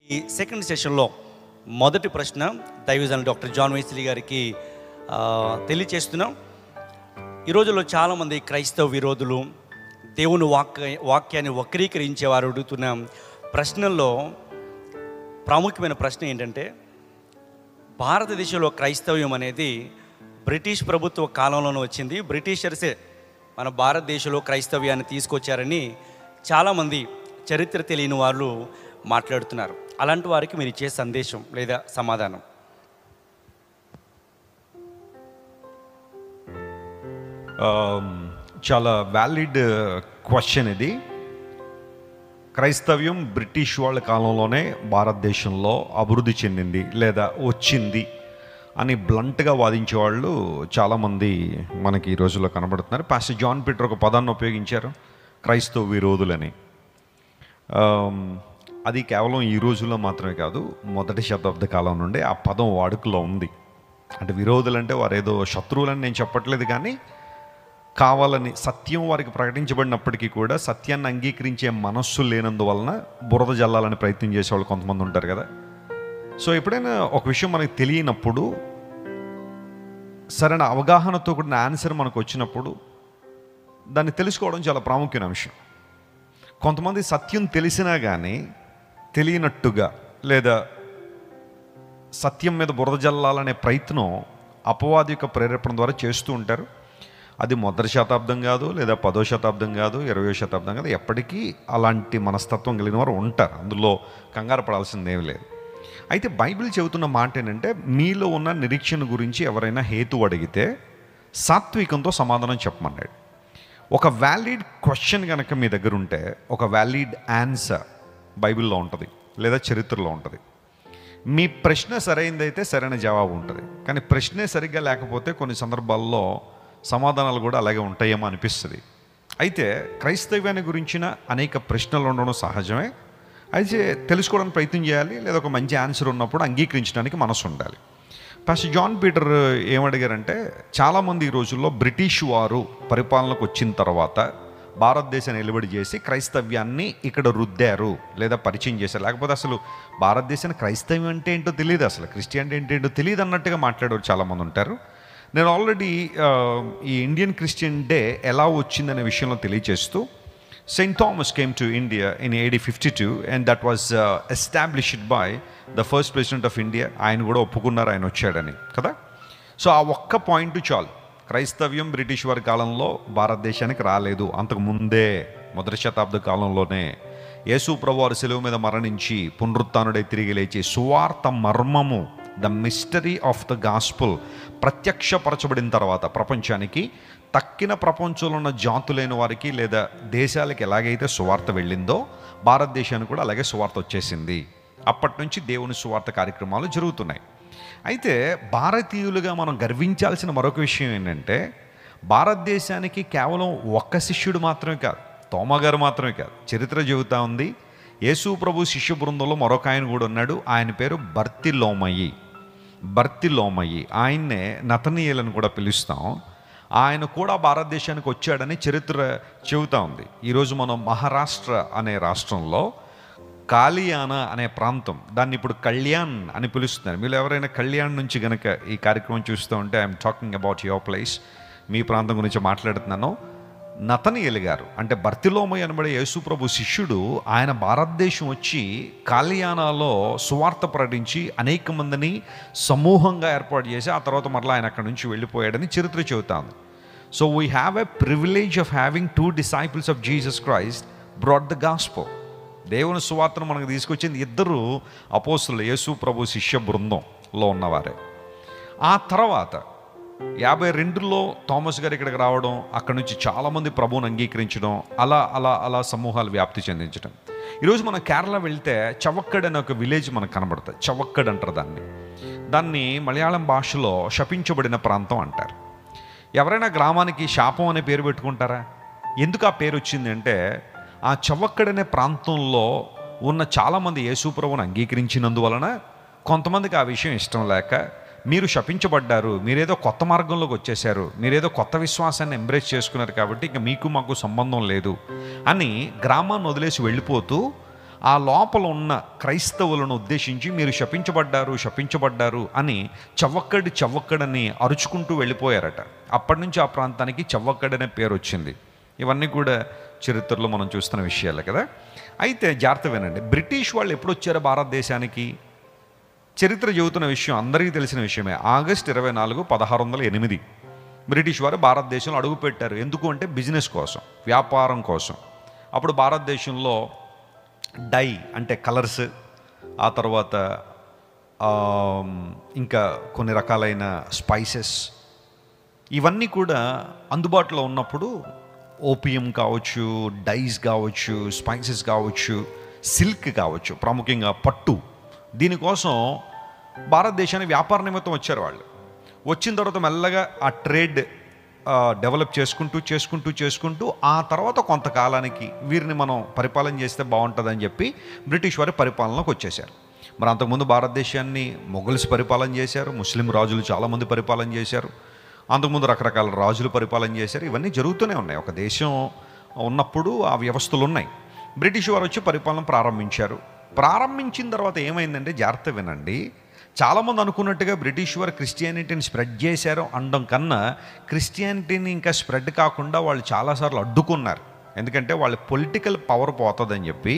ఈ సెకండ్ సెషన్లో మొదటి ప్రశ్న దైవజనులు డాక్టర్ జాన్ వెస్లీ గారికి తెలియచేస్తున్నాం. ఈ రోజుల్లో చాలామంది క్రైస్తవ విరోధులు దేవుని వాక్యాన్ని వక్రీకరించేవారు అడుగుతున్న ప్రశ్నల్లో ప్రాముఖ్యమైన ప్రశ్న ఏంటంటే, భారతదేశంలో క్రైస్తవ్యం అనేది బ్రిటిష్ ప్రభుత్వ కాలంలోనే వచ్చింది, బ్రిటిషర్సే మన భారతదేశంలో క్రైస్తవ్యాన్ని తీసుకొచ్చారని చాలామంది చరిత్ర తెలియని వాళ్ళు మాట్లాడుతున్నారు. అలాంటి వారికి మీరు ఇచ్చే సందేశం లేదా సమాధానం? చాలా వ్యాలిడ్ క్వశ్చన్ ఇది. క్రైస్తవ్యం బ్రిటిష్ వాళ్ళ కాలంలోనే భారతదేశంలో అభివృద్ధి చెందింది లేదా వచ్చింది అని బ్లంట్గా వాదించే వాళ్ళు చాలామంది మనకి ఈ రోజుల్లో కనబడుతున్నారు. పాస్టర్ జాన్ పీటర్ ఒక పదాన్ని ఉపయోగించారు, క్రైస్తవ విరోధులని. అది కేవలం ఈ రోజుల్లో మాత్రమే కాదు, మొదటి శతాబ్ద కాలం నుండి ఆ పదం వాడుకలో ఉంది. అంటే విరోధులు అంటే వారు ఏదో శత్రువులని నేను చెప్పట్లేదు, కానీ కావాలని సత్యం వారికి ప్రకటించబడినప్పటికీ కూడా సత్యాన్ని అంగీకరించే మనస్సు లేనందువలన బురద జల్లాలని ప్రయత్నం చేసేవాళ్ళు కొంతమంది ఉంటారు కదా. సో ఎప్పుడైనా ఒక విషయం మనకు తెలియనప్పుడు, సరైన అవగాహనతో కూడిన ఆన్సర్ మనకు వచ్చినప్పుడు దాన్ని తెలుసుకోవడం చాలా ప్రాముఖ్యమైన అంశం. కొంతమంది సత్యం తెలిసినా కానీ తెలియనట్టుగా లేదా సత్యం మీద బురద జల్లాలనే ప్రయత్నం అపవాది యొక్క ప్రేరేపణ ద్వారా చేస్తూ ఉంటారు. అది మొదటి శతాబ్దం కాదు, లేదా 10వ శతాబ్దం కాదు, 20వ శతాబ్దం కాదు, ఎప్పటికీ అలాంటి మనస్తత్వం కలిగిన వారు ఉంటారు. అందులో కంగారు పడాల్సిందేమీ లేదు. అయితే బైబిల్ చెబుతున్న మాట ఏంటంటే, మీలో ఉన్న నిరీక్షణ గురించి ఎవరైనా హేతు అడిగితే సాత్వికంతో సమాధానం చెప్పమన్నాడు. ఒక వ్యాలిడ్ క్వశ్చన్ కనుక మీ దగ్గర ఉంటే ఒక వ్యాలిడ్ ఆన్సర్ బైబిల్లో ఉంటుంది లేదా చరిత్రలో ఉంటుంది. మీ ప్రశ్న సరైనదైతే సరైన జవాబు ఉంటుంది, కానీ ప్రశ్నే సరిగ్గా లేకపోతే కొన్ని సందర్భాల్లో సమాధానాలు కూడా అలాగే ఉంటాయేమో అనిపిస్తుంది. అయితే క్రైస్తవ్యాన్ని గురించిన అనేక ప్రశ్నలు ఉండడం సహజమే. అయితే తెలుసుకోవడానికి ప్రయత్నం చేయాలి, లేదా ఒక మంచి ఆన్సర్ ఉన్నప్పుడు అంగీకరించడానికి మనసు ఉండాలి. పాస్టర్ జాన్ పీటర్ ఏమడిగారంటే, చాలామంది ఈ రోజుల్లో బ్రిటిష్ వారు పరిపాలనకు వచ్చిన తర్వాత భారతదేశాన్ని నిలబడి చేసి క్రైస్తవ్యాన్ని ఇక్కడ రుద్దారు లేదా పరిచయం చేశారు. లేకపోతే అసలు భారతదేశాన్ని క్రైస్తవ్యం అంటే ఏంటో తెలియదు, అసలు క్రిస్టియానిటీ అంటే ఏంటో తెలియదు అన్నట్టుగా మాట్లాడేవారు చాలామంది ఉంటారు. నేను ఆల్రెడీ ఈ ఇండియన్ క్రిస్టియన్ డే ఎలా వచ్చిందనే విషయంలో తెలియజేస్తూ, St. Thomas came to India in AD 52 and that was established by the first president of India. ఆయన కూడా ఒప్పుకున్నారు ఆయన వచ్చాడని కదా. సో ఆ ఒక్క పాయింట్ చాలు. క్రైస్తవ్యం బ్రిటిష్ వారి కాలంలో భారతదేశానికి రాలేదు, అంతకు ముందే మొదటి శతాబ్ద కాలంలోనే యేసు ప్రభువారు శిలువ మీద మరణించి పునరుత్థానుడై తిరిగి లేచి సువార్త మర్మము, the mystery of the gospel ప్రత్యక్షపరచబడిన తర్వాత ప్రపంచానికి, తక్కిన ప్రపంచంలో ఉన్న జాతులైన వారికి లేదా దేశాలకి ఎలాగైతే సువార్త వెళ్ళిందో భారతదేశానికి కూడా అలాగే సువార్త వచ్చేసింది. అప్పటి నుంచి దేవుని సువార్త కార్యక్రమాలు జరుగుతున్నాయి. అయితే భారతీయులుగా మనం గర్వించాల్సిన మరొక విషయం ఏంటంటే, భారతదేశానికి కేవలం ఒక్క శిష్యుడు మాత్రమే కాదు, తోమా గారు మాత్రమే కాదు. చరిత్ర చెబుతా ఉంది, యేసు ప్రభు శిష్య బృందంలో మరొక ఆయన కూడా ఉన్నాడు. ఆయన పేరు బర్తిలోమయి. ఆయన్నే నతనీయులను కూడా పిలుస్తాం. ఆయన కూడా భారతదేశానికి వచ్చాడని చరిత్ర చెబుతూ ఉంది. ఈరోజు మనం మహారాష్ట్ర అనే రాష్ట్రంలో కాలియానా అనే ప్రాంతం, దాన్ని ఇప్పుడు కళ్యాణ్ అని పిలుస్తున్నారు. మీరు ఎవరైనా కళ్యాణ్ నుంచి కనుక ఈ కార్యక్రమం చూస్తూ ఉంటే, I'm talking about your place, మీ ప్రాంతం గురించి మాట్లాడుతున్నాను. నతనీయులు గారు అంటే బర్తిలోమయి అనబడే యేసు ప్రభు శిష్యుడు, ఆయన భారతదేశం వచ్చి కాలియానాలో సువార్త ప్రకటించి అనేక మందిని సమూహంగా ఏర్పాటు చేసి ఆ తర్వాత మరలా ఆయన అక్కడి నుంచి వెళ్ళిపోయాడని చరిత్ర చెబుతాను. So we have a privilege of having 2 disciples of Jesus Christ brought the gospel. దేవుని సువార్తను మనకు తీసుకొచ్చింది 2 అపోస్తులు, యేసు ప్రభు శిష్య బృందంలో ఉన్నవారే. ఆ తర్వాత 52లో థామస్ గారు ఇక్కడికి రావడం, అక్కడ నుంచి చాలామంది ప్రభువుని అంగీకరించడం, అలా సమూహాలు వ్యాప్తి చెందించడం. ఈరోజు మనం కేరళ వెళ్తే చవక్కడ్ అనే ఒక విలేజ్ మనకు కనబడుతుంది. చవక్కడ్ అంటారు దాన్ని మలయాళం భాషలో శపించబడిన ప్రాంతం అంటారు. ఎవరైనా గ్రామానికి శాపం అనే పేరు పెట్టుకుంటారా? ఎందుకు ఆ పేరు వచ్చింది అంటే, ఆ చవక్కడ్ అనే ప్రాంతంలో ఉన్న చాలామంది యేసు ప్రభువుని అంగీకరించినందువలన కొంతమందికి ఆ విషయం ఇష్టం లేక, మీరు శపించబడ్డారు, మీరేదో కొత్త మార్గంలోకి వచ్చేసారు, మీరేదో కొత్త విశ్వాసాన్ని ఎంబ్రేస్ చేసుకున్నారు కాబట్టి ఇక మీకు మాకు సంబంధం లేదు అని గ్రామాన్ని వదిలేసి వెళ్ళిపోతూ ఆ లోపల ఉన్న క్రైస్తవులను ఉద్దేశించి మీరు శపించబడ్డారు అని చవ్వక్కడని అరుచుకుంటూ వెళ్ళిపోయారట. అప్పటి నుంచి ఆ ప్రాంతానికి చవ్వక్కడనే పేరు వచ్చింది. ఇవన్నీ కూడా చరిత్రలో మనం చూస్తున్న విషయాలే కదా. అయితే జాగ్రత్త వినండి, బ్రిటిష్ వాళ్ళు ఎప్పుడు వచ్చారో భారతదేశానికి? చరిత్ర చెబుతున్న విషయం అందరికీ తెలిసిన విషయమే. ఆగస్టు 24, 1608 బ్రిటిష్ వారు భారతదేశంలో అడుగుపెట్టారు. ఎందుకు అంటే బిజినెస్ కోసం, వ్యాపారం కోసం. అప్పుడు భారతదేశంలో డై అంటే కలర్స్, ఆ తర్వాత ఇంకా కొన్ని రకాలైన స్పైసెస్, ఇవన్నీ కూడా అందుబాటులో ఉన్నప్పుడు ఓపియం కావచ్చు, డైస్ కావచ్చు, స్పైసెస్ కావచ్చు, సిల్క్ కావచ్చు, ప్రాముఖ్యంగా పట్టు, దీనికోసం భారతదేశానికి వ్యాపార నిమిత్తం వచ్చారు వాళ్ళు. వచ్చిన తర్వాత మెల్లగా ఆ ట్రేడ్ డెవలప్ చేసుకుంటూ ఆ తర్వాత కొంతకాలానికి వీరిని మనం పరిపాలన చేస్తే బాగుంటుందని చెప్పి బ్రిటిష్ వారి పరిపాలనలోకి వచ్చేసారు. మరి అంతకుముందు భారతదేశాన్ని మొఘల్స్ పరిపాలన చేశారు, ముస్లిం రాజులు చాలామంది పరిపాలన చేశారు, అంతకుముందు రకరకాల రాజులు పరిపాలన చేశారు. ఇవన్నీ జరుగుతూనే ఉన్నాయి. ఒక దేశం ఉన్నప్పుడు ఆ వ్యవస్థలు ఉన్నాయి. బ్రిటిష్ వారు వచ్చి పరిపాలన ప్రారంభించిన తర్వాత ఏమైందంటే, జాగ్రత్త వినండి, చాలామంది అనుకున్నట్టుగా బ్రిటిష్ వారు క్రిస్టియానిటీని స్ప్రెడ్ చేశారు అనడం కన్నా, క్రిస్టియానిటీని ఇంకా స్ప్రెడ్ కాకుండా వాళ్ళు చాలాసార్లు అడ్డుకున్నారు. ఎందుకంటే వాళ్ళ పొలిటికల్ పవర్ పోతుందని చెప్పి,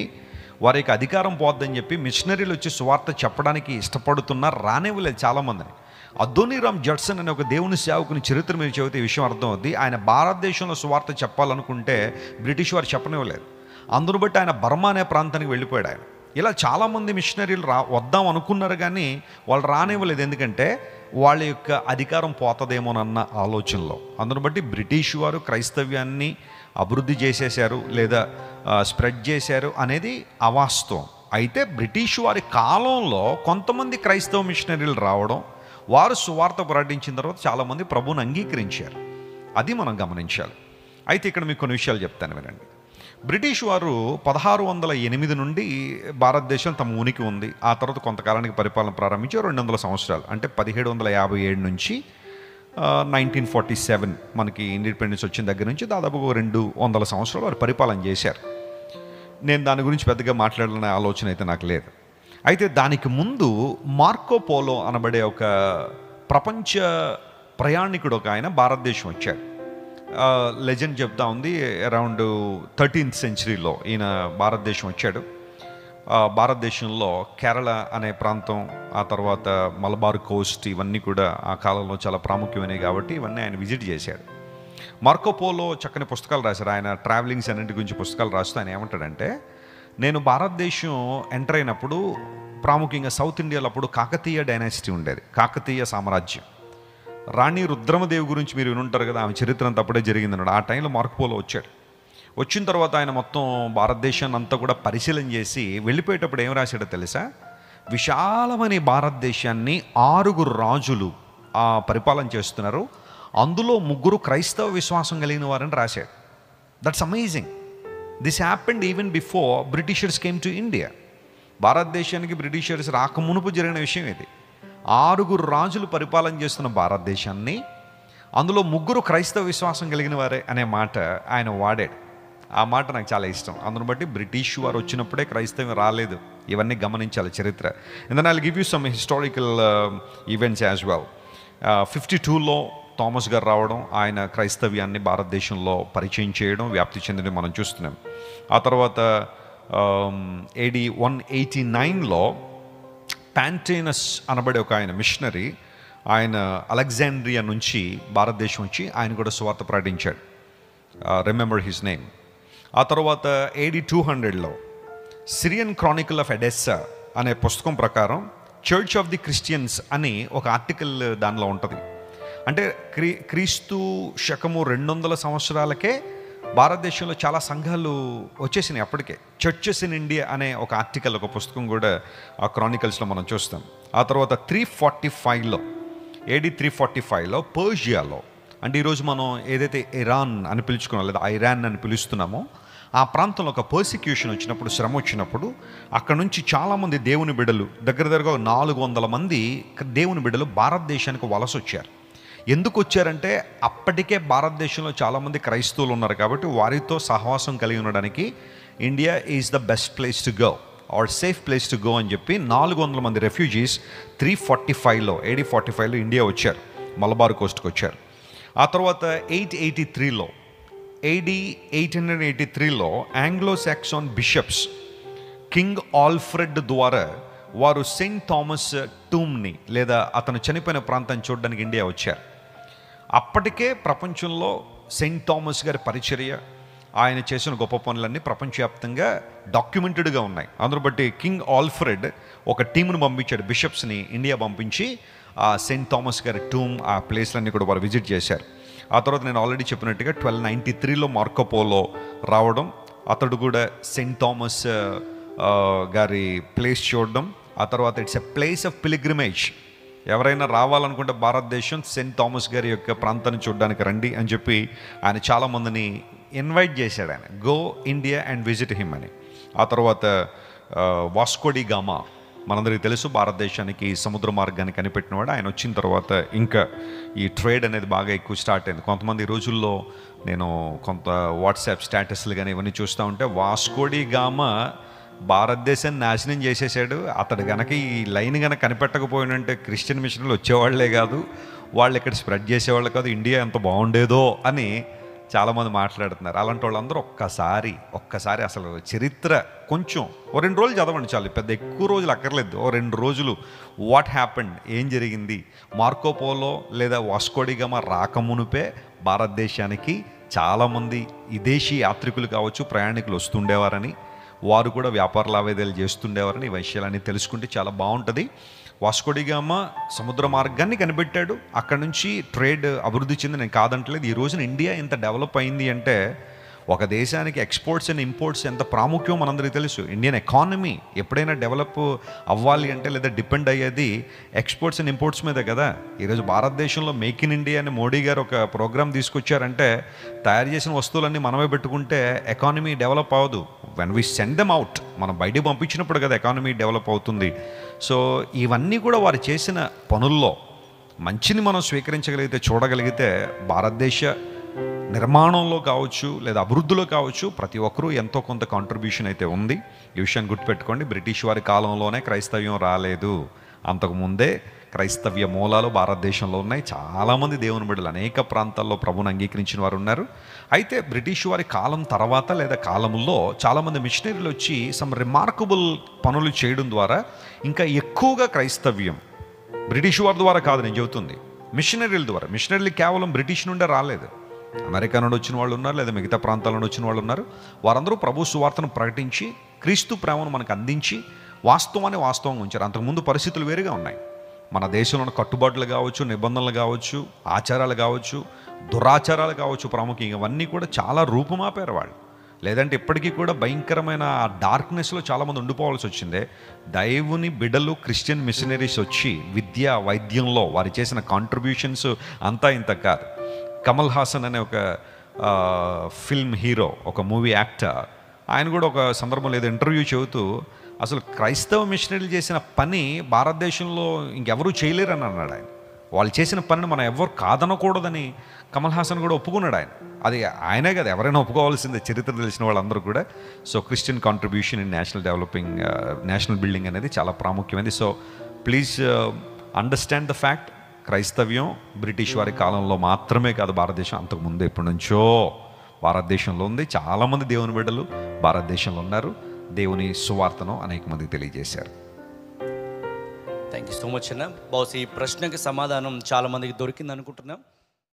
వారికి అధికారం పోద్దని చెప్పి మిషనరీలు వచ్చి సువార్త చెప్పడానికి ఇష్టపడుతున్నారు, రానివ్వలేదు చాలామందిని. అదోనీరామ్ జడ్సన్ అనే ఒక దేవుని సేవకుని చరిత్ర మీరు చెబితే ఈ విషయం అర్థమవుద్ది. ఆయన భారతదేశంలో సువార్త చెప్పాలనుకుంటే బ్రిటిష్ వారు చెప్పనివ్వలేదు. అందును బట్టి ఆయన బర్మా అనే ప్రాంతానికి వెళ్ళిపోయాడు ఆయన. ఇలా చాలామంది మిషనరీలు వద్దాం అనుకున్నారు, కానీ వాళ్ళు రానివ్వలేదు. ఎందుకంటే వాళ్ళ యొక్క అధికారం పోతుందేమోనన్న ఆలోచనలో. అందును బట్టి బ్రిటిష్ వారు క్రైస్తవ్యాన్ని అభివృద్ధి చేసేశారు లేదా స్ప్రెడ్ చేశారు అనేది అవాస్తవం. అయితే బ్రిటిష్ వారి కాలంలో కొంతమంది క్రైస్తవ మిషనరీలు రావడం, వారు సువార్త ప్రకటించిన తర్వాత చాలామంది ప్రభువుని అంగీకరించారు. అది మనం గమనించాలి. అయితే ఇక్కడ మీకు కొన్ని విషయాలు చెప్తాను వినండి. బ్రిటిష్ వారు 1608 నుండి భారతదేశం తమ ఉనికి ఉంది. ఆ తర్వాత కొంతకాలానికి పరిపాలన ప్రారంభించి 200 సంవత్సరాలు, అంటే 1757 నుంచి 1947 మనకి ఇండిపెండెన్స్ వచ్చిన దగ్గర నుంచి దాదాపు 200 సంవత్సరాలు వారు పరిపాలన చేశారు. నేను దాని గురించి పెద్దగా మాట్లాడాలనే ఆలోచన అయితే నాకు లేదు. అయితే దానికి ముందు మార్కో పోలో అనబడే ఒక ప్రపంచ ప్రయాణికుడు ఒక ఆయన భారతదేశం వచ్చాడు. లెజెండ్ చెప్తా ఉంది, అరౌండ్ 13th centuryలో ఈయన భారతదేశం వచ్చాడు. భారతదేశంలో కేరళ అనే ప్రాంతం, ఆ తర్వాత మలబార్ కోస్ట్, ఇవన్నీ కూడా ఆ కాలంలో చాలా ప్రాముఖ్యమైనవి కాబట్టి ఇవన్నీ ఆయన విజిట్ చేశాడు. మార్కో పోలో చక్కని పుస్తకాలు రాశారు. ఆయన ట్రావెలింగ్స్ అన్నింటి గురించి పుస్తకాలు రాస్తూ ఆయన ఏమంటాడంటే, నేను భారతదేశం ఎంటర్ అయినప్పుడు ప్రాముఖ్యంగా సౌత్ ఇండియాలో అప్పుడు కాకతీయ డైనాసిటీ ఉండేది, కాకతీయ సామ్రాజ్యం. రాణి రుద్రమదేవి గురించి మీరు వినుంటారు కదా, ఆమె చరిత్ర అంతా అప్పుడే జరిగిందన్నాడు. ఆ టైంలో మార్కో పోలో వచ్చాడు. వచ్చిన తర్వాత ఆయన మొత్తం భారతదేశాన్ని అంతా కూడా పరిశీలన చేసి వెళ్ళిపోయేటప్పుడు ఏం రాశాడో తెలుసా? విశాలమైన భారతదేశాన్ని 6 రాజులు పరిపాలన చేస్తున్నారు, అందులో 3 క్రైస్తవ విశ్వాసం కలిగిన వారని రాశాడు. That's amazing. This happened even before Britishers came to India. భారతదేశానికి బ్రిటిషర్స్ రాకమునుపు జరిగిన విషయం ఇది. 6 రాజులు పరిపాలన చేస్తున్న భారతదేశాన్ని, అందులో 3 క్రైస్తవ విశ్వాసం కలిగిన వారే అనే మాట ఆయన వాడాడు. ఆ మాట నాకు చాలా ఇష్టం. అందును బట్టి బ్రిటిష్ వారు వచ్చినప్పుడే క్రైస్తవం రాలేదు. ఇవన్నీ గమనించాలి చరిత్ర. And then I will give you some historical events as well. 52లో థామస్ గారు రావడం, ఆయన క్రైస్తవ్యాన్ని భారతదేశంలో పరిచయం చేయడం, వ్యాప్తి చెందడం మనం చూస్తున్నాం. ఆ తర్వాత AD 189లో ప్యాంటేనస్ అనబడే ఒక ఆయన మిషనరీ, ఆయన అలెగ్జాండ్రియా నుంచి భారతదేశం వచ్చి ఆయన కూడా సువార్త ప్రకటించాడు. Remember his name. ఆ తర్వాత AD 200లో Syrian Chronicle of Edessa అనే పుస్తకం ప్రకారం చర్చ్ ఆఫ్ ది క్రిస్టియన్స్ అని ఒక ఆర్టికల్ దానిలో ఉంటుంది. అంటే క్రీస్తు శకము 200 సంవత్సరాలకే భారతదేశంలో చాలా సంఘాలు వచ్చేసినాయి అప్పటికే. చర్చెస్ ఇన్ ఇండియా అనే ఒక ఆర్టికల్, ఒక పుస్తకం కూడా ఆ క్రానికల్స్లో మనం చూస్తాం. ఆ తర్వాత 345లో AD 345లో పర్షియాలో, అంటే ఈరోజు మనం ఏదైతే ఇరాన్ అని పిలుచుకున్నాం లేదా ఐరాన్ అని పిలుస్తున్నామో, ఆ ప్రాంతంలో ఒక పర్సిక్యూషన్ వచ్చినప్పుడు, శ్రమ వచ్చినప్పుడు అక్కడ నుంచి చాలామంది దేవుని బిడ్డలు, దగ్గరగా 400 మంది దేవుని బిడ్డలు భారతదేశానికి వలస వచ్చారు. ఎందుకు వచ్చారంటే అప్పటికే భారతదేశంలో చాలామంది క్రైస్తవులు ఉన్నారు కాబట్టి వారితో సహవాసం కలిగి ఉండడానికి India is the best place to go. Or safe place to go అని చెప్పి 400 మంది రెఫ్యూజీస్ 345లో AD 45లో ఇండియా వచ్చారు, మలబార్ కోస్ట్కి వచ్చారు. ఆ తర్వాత 883లో AD 883లో Anglo Saxon bishops king Alfred ద్వారా వారు సెయింట్ థామస్ టూమ్ని లేదా అతను చనిపోయిన ప్రాంతాన్ని చూడడానికి ఇండియా వచ్చారు. అప్పటికే ప్రపంచంలో సెయింట్ థామస్ గారి పరిచర్య, ఆయన చేసిన గొప్ప పనులన్నీ ప్రపంచవ్యాప్తంగా డాక్యుమెంటెడ్గా ఉన్నాయి. అందును బట్టి కింగ్ ఆల్ఫ్రెడ్ ఒక టీమును పంపించాడు, బిషప్స్ని ఇండియా పంపించి ఆ సెయింట్ థామస్ గారి టూమ్, ఆ ప్లేస్లన్నీ కూడా వారు విజిట్ చేశారు. ఆ తర్వాత నేను ఆల్రెడీ చెప్పినట్టుగా 1293లో మార్కోపోలో రావడం, అతడు కూడా సెయింట్ థామస్ గారి ప్లేస్ చూడడం. ఆ తర్వాత it's a place of pilgrimage. ఎవరైనా రావాలనుకుంటే భారతదేశం సెయింట్ థామస్ గారి యొక్క ప్రాంతాన్ని చూడడానికి రండి అని చెప్పి ఆయన చాలామందిని ఇన్వైట్ చేశాడు. ఆయన go India and visit him అని. ఆ తర్వాత వాస్కోడి గామా, మనందరికీ తెలుసు, భారతదేశానికి సముద్ర మార్గాన్ని కనిపెట్టినవాడు. ఆయన వచ్చిన తర్వాత ఇంకా ఈ ట్రేడ్ అనేది బాగా ఎక్కువ స్టార్ట్ అయింది. కొంతమంది రోజుల్లో నేను కొంత వాట్సాప్ స్టేటస్లు కానీ ఇవన్నీ చూస్తూ ఉంటే వాస్కోడి గామా భారతదేశాన్ని నాశనం చేసేసాడు, అతడు కనుక ఈ లైన్ కనుక కనిపెట్టకపోయినంటే క్రిస్టియన్ మిషన్లు వచ్చేవాళ్లే కాదు, వాళ్ళు ఇక్కడ స్ప్రెడ్ చేసేవాళ్ళు కాదు, ఇండియా ఎంత బాగుండేదో అని చాలామంది మాట్లాడుతున్నారు. అలాంటి వాళ్ళందరూ ఒక్కసారి అసలు చరిత్ర కొంచెం 2 రోజులు చదవండి చాలు, పెద్ద ఎక్కువ రోజులు అక్కర్లేదు. 2 రోజులు వాట్ హ్యాపెండ్, ఏం జరిగింది. మార్కోపోలో లేదా వాస్కోడిగామా రాకమునుపే భారతదేశానికి చాలామంది విదేశీ యాత్రికులు కావచ్చు, ప్రయాణికులు వస్తుండేవారని, వారు కూడా వ్యాపార లావాదేవీలు చేస్తుండేవారని, ఈ విషయాలన్నీ తెలుసుకుంటే చాలా బాగుంటుంది. వాస్కోడిగామా సముద్ర మార్గాన్ని కనిపెట్టాడు, అక్కడ నుంచి ట్రేడ్ అభివృద్ధి చెంది, నేను కాదంటలేదు. ఈ రోజున ఇండియా ఎంత డెవలప్ అయింది అంటే, ఒక దేశానికి ఎక్స్పోర్ట్స్ అండ్ ఇంపోర్ట్స్ ఎంత ప్రాముఖ్యం మనందరికీ తెలుసు. ఇండియన్ ఎకానమీ ఎప్పుడైనా డెవలప్ అవ్వాలి అంటే లేదా డిపెండ్ అయ్యేది ఎక్స్పోర్ట్స్ అండ్ ఇంపోర్ట్స్ మీదే కదా. ఈరోజు భారతదేశంలో మేక్ ఇన్ ఇండియా అని మోడీ గారు ఒక ప్రోగ్రామ్ తీసుకొచ్చారంటే, తయారు చేసిన వస్తువులన్నీ మనమే పెట్టుకుంటే ఎకానమీ డెవలప్ అవ్వదు. When we send them out, మనం బయటకు పంపించినప్పుడు కదా ఎకానమీ డెవలప్ అవుతుంది. సో ఇవన్నీ కూడా వారు చేసిన పనుల్లో మంచిని మనం స్వీకరించగలిగితే, చూడగలిగితే, భారతదేశ నిర్మాణంలో కావచ్చు లేదా అభివృద్ధిలో కావచ్చు ప్రతి ఒక్కరూ ఎంతో కొంత కాంట్రిబ్యూషన్ అయితే ఉంది. ఈ విషయాన్ని గుర్తుపెట్టుకోండి. బ్రిటిష్ వారి కాలంలోనే క్రైస్తవ్యం రాలేదు, అంతకుముందే క్రైస్తవ్య మూలాలు భారతదేశంలో ఉన్నాయి. చాలామంది దేవుని బిడ్డలు అనేక ప్రాంతాల్లో ప్రభువుని అంగీకరించిన వారు ఉన్నారు. అయితే బ్రిటిష్ వారి కాలం తర్వాత లేదా కాలంలో చాలామంది మిషనరీలు వచ్చి సమ్ రిమార్కబుల్ పనులు చేయడం ద్వారా ఇంకా ఎక్కువగా క్రైస్తవ్యం, బ్రిటిష్ వారి ద్వారా కాదు నేను చెబుతుంది, మిషనరీల ద్వారా. మిషనరీలు కేవలం బ్రిటిష్ నుండే రాలేదు, అమెరికా నుండి వచ్చిన వాళ్ళు ఉన్నారు, లేదా మిగతా ప్రాంతాల నుండి వచ్చిన వాళ్ళు ఉన్నారు. వారందరూ ప్రభు సువార్తను ప్రకటించి క్రీస్తు ప్రేమను మనకు అందించి వాస్తవాన్ని వాస్తవంగా ఉంచారు. అంతకుముందు పరిస్థితులు వేరుగా ఉన్నాయి. మన దేశంలో కట్టుబాట్లు కావచ్చు, నిబంధనలు కావచ్చు, ఆచారాలు కావచ్చు, దురాచారాలు కావచ్చు, ప్రాముఖ్యంగా ఇవన్నీ కూడా చాలా రూపుమాపారు వాళ్ళు. లేదంటే ఇప్పటికీ కూడా భయంకరమైన ఆ డార్క్నెస్లో చాలామంది ఉండిపోవాల్సి వచ్చిందే. దైవుని బిడలు క్రిస్టియన్ మిషనరీస్ వచ్చి విద్య వైద్యంలో వారు చేసిన కాంట్రిబ్యూషన్స్ అంతా ఇంత కాదు. కమల్ హాసన్ అనే ఒక ఫిల్మ్ హీరో, ఒక మూవీ యాక్టర్, ఆయన కూడా ఒక సందర్భంలో ఏదో ఇంటర్వ్యూ చెబుతూ అసలు క్రైస్తవ మిషనరీలు చేసిన పని భారతదేశంలో ఇంకెవరూ చేయలేరని అన్నాడు ఆయన. వాళ్ళు చేసిన పనిని మనం ఎవరు కాదనకూడదని కమల్ హాసన్ కూడా ఒప్పుకున్నాడు. అది ఆయనే కదా, ఎవరైనా ఒప్పుకోవాల్సిందే, చరిత్ర తెలిసిన వాళ్ళందరూ కూడా. So Christian contribution in national building అనేది చాలా ప్రాముఖ్యమైనది. So please understand the fact, క్రైస్తవ్యం బ్రిటిష్ వారి కాలంలో మాత్రమే కాదు, భారతదేశం అంతకుముందు ఎప్పటి నుంచో భారతదేశంలో ఉంది. చాలామంది దేవుని బిడ్డలు భారతదేశంలో ఉన్నారు, దేవుని సువార్తను అనేక మందికి తెలియజేశారు. థ్యాంక్ యూ సో మచ్ అన్న. బహుశా ఈ ప్రశ్నకి సమాధానం చాలామందికి దొరికింది అనుకుంటున్నాం.